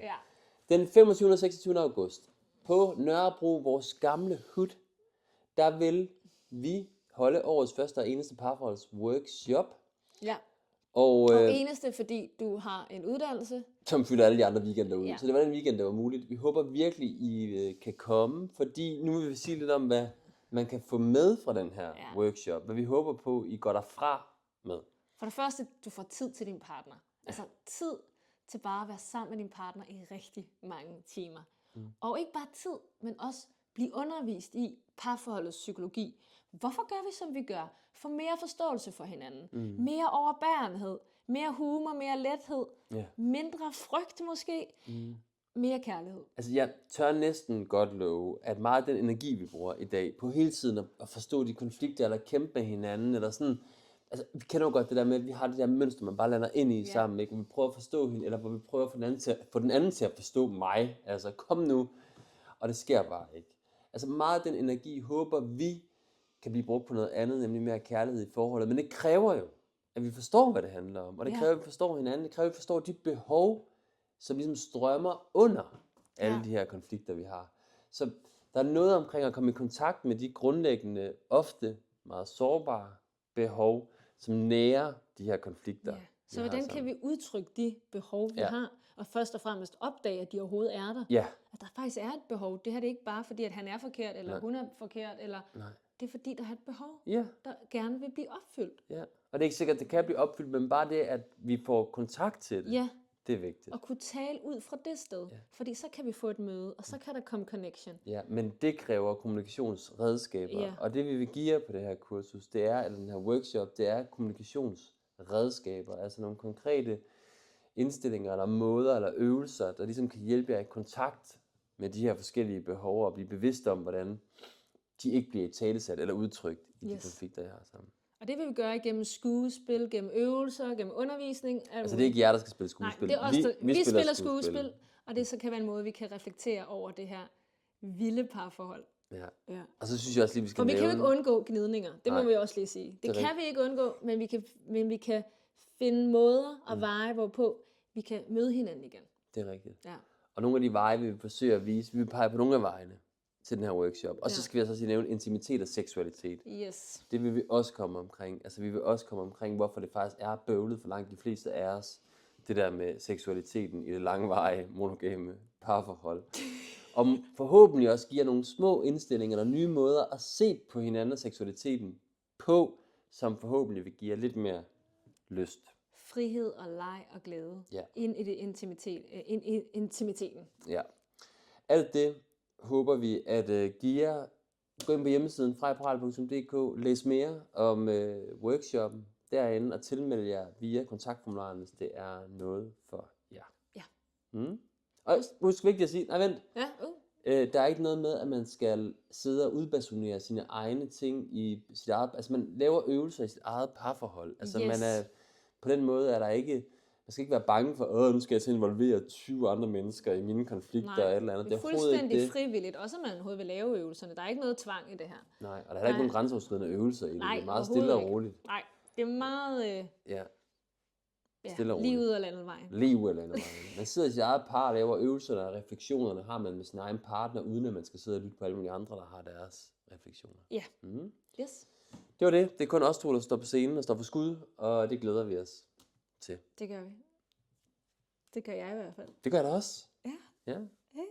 Ja. Den 25. og 26. august på Nørrebro, vores gamle hud, der vil vi holde årets første og eneste parforholdsworkshop. Ja. Og eneste, fordi du har en uddannelse. som fylder alle de andre weekender ud. Ja. Så det var den weekend, der var muligt. Vi håber virkelig, I kan komme, fordi nu vil vi sige lidt om, hvad man kan få med fra den her workshop. Hvad vi håber på, I går derfra med. For det første, du får tid til din partner. Altså tid til bare at være sammen med din partner i rigtig mange timer. Og ikke bare tid, men også blive undervist i parforholdets psykologi. Hvorfor gør vi, som vi gør? Få mere forståelse for hinanden. Mere overbærenhed. Mere humor, mere lethed. Mindre frygt måske. Mere kærlighed. Altså jeg tør næsten godt love, at meget af den energi, vi bruger i dag, på hele tiden at forstå de konflikter, eller kæmpe med hinanden, eller sådan. Altså, vi kender jo godt det der med, at vi har det der mønster, man bare lander ind i sammen, ikke? Hvor vi prøver at forstå hende, eller hvor vi prøver at få den anden til at forstå mig. Altså, kom nu. Og det sker bare ikke. Altså, meget af den energi håber vi kan blive brugt på noget andet, nemlig mere kærlighed i forholdet. Men det kræver jo, at vi forstår, hvad det handler om. Og det kræver, at vi forstår hinanden. Det kræver, at vi forstår de behov, som ligesom strømmer under alle de her konflikter, vi har. Så der er noget omkring at komme i kontakt med de grundlæggende, ofte meget sårbare behov, som nærer de her konflikter. Ja. Så hvordan kan vi udtrykke de behov, vi har, og først og fremmest opdage, at de overhovedet er der? Ja. At der faktisk er et behov. Det her det er ikke bare fordi, at han er forkert, eller hun er forkert, eller det er fordi, der er et behov, der gerne vil blive opfyldt. Ja. Og det er ikke sikkert, at det kan blive opfyldt, men bare det, at vi får kontakt til det, det er vigtigt. Og kunne tale ud fra det sted, fordi så kan vi få et møde, og så kan der komme connection. Ja, men det kræver kommunikationsredskaber, og det vi vil give jer på det her kursus, det er, eller den her workshop, det er kommunikationsredskaber, altså nogle konkrete indstillinger, eller måder, eller øvelser, der ligesom kan hjælpe jer i kontakt med de her forskellige behov, og blive bevidst om, hvordan de ikke bliver italesat eller udtrykt i de konflikter, jeg har sammen. Og det vil vi gøre igennem skuespil, gennem øvelser, gennem undervisning. Altså det er ikke jer, der skal spille skuespil. Nej, det er os, vi spiller skuespil, og det så kan være en måde, vi kan reflektere over det her vilde parforhold. Ja. Og så synes jeg også lige, vi skal For vi kan jo ikke undgå gnidninger, det må vi også lige sige. Det kan vi ikke undgå, men vi kan finde måder og veje, hvorpå vi kan møde hinanden igen. Det er rigtigt. Ja. Og nogle af de veje, vi vil forsøge at vise, vi vil pege på nogle af vejene til den her workshop. Og så skal vi altså også nævne intimitet og seksualitet. Yes. Det vil vi også komme omkring. Altså vi vil også komme omkring, hvorfor det faktisk er bøvlet for langt de fleste af os. Det der med seksualiteten i det langvarige, monogame parforhold. Og forhåbentlig også giver nogle små indstillinger og nye måder at se på hinanden og seksualiteten på, som forhåbentlig vil give jer lidt mere lyst. Frihed og leg og glæde ind i det intimiteten. Ja. Alt det håber vi at give jer. Gå ind på hjemmesiden frejaparal.dk, læs mere om workshoppen derinde og tilmelde jer via kontaktformularen, hvis det er noget for jer. Ja. Og husk vigtigt at sige, nej vent, der er ikke noget med, at man skal sidde og udbasunere sine egne ting i sit eget, altså man laver øvelser i sit eget parforhold. Altså man er, på den måde er der ikke, man skal ikke være bange for, nu skal jeg til at involvere 20 andre mennesker i mine konflikter og et eller andet. Det er fuldstændig frivilligt, også at man overhovedet vil lave øvelserne. Der er ikke noget tvang i det her. Nej, og der er ikke nogen grænseoverskridende øvelser i det. Det er meget stille og roligt. Nej, det er meget stille og roligt. lige ud af landevejen. Lige ud af landevejen. Man sidder i sit eget par og laver øvelserne og refleksionerne har man med sin egen partner, uden at man skal sidde og lytte på alle mulige andre, der har deres refleksioner. Ja. Yes. Det var det. Det er kun os to, der står på scenen og står for skud, og det glæder vi os til. Det gør vi. Det gør jeg i hvert fald. Det gør jeg da også. Ja. Ja.